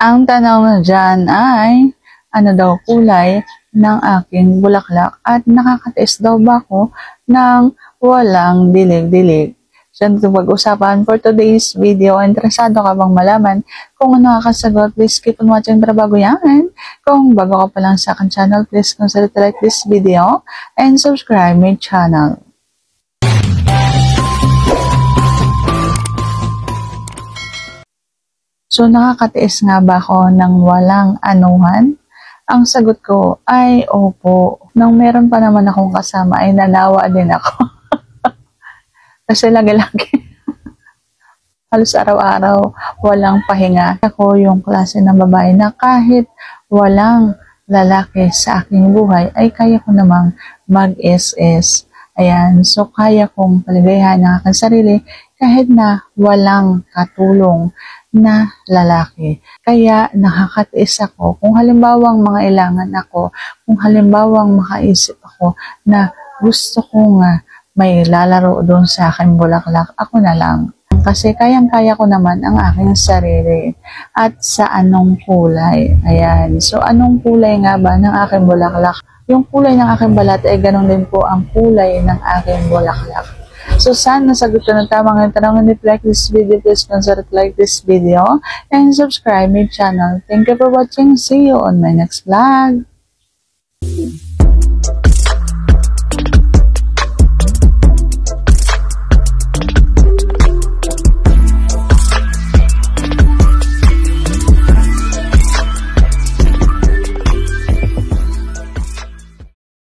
Ang tanong na dyan ay, ano daw kulay ng aking bulaklak at nakakatiis daw ba ako ng walang dilig-dilig? So, ito pag-usapan for today's video. Interesado ka bang malaman kung ano nakakasagot? Please keep on watching para bago yan. Kung bago ka pa lang sa akin channel, please consider to like this video and subscribe my channel. So, nakakatiis nga ba ako ng walang anuhan? Ang sagot ko ay opo. Nang meron pa naman akong kasama ay nanawa din ako. Kasi lagi-lagi. Halos araw-araw walang pahinga. Ako yung klase ng babae na kahit walang lalaki sa aking buhay ay kaya ko namang mag-SS. Ayan. So, kaya kong paligayahan ang aking sarili kahit na walang katulong na lalaki. Kaya nakakatiis ako kung halimbawang mga ilangan ako, kung halimbawang makaisip ako na gusto ko nga may lalaro doon sa aking bulaklak, ako na lang. Kasi kayang-kaya ko naman ang aking sarili. At sa anong kulay? Ayan. So, anong kulay nga ba ng aking bulaklak? Yung kulay ng aking balat ay ganun din po ang kulay ng aking bulaklak. So, sana nasagot ko ng tamang tanong. If you like this video, please consider to like this video and subscribe my channel. Thank you for watching. See you on my next vlog.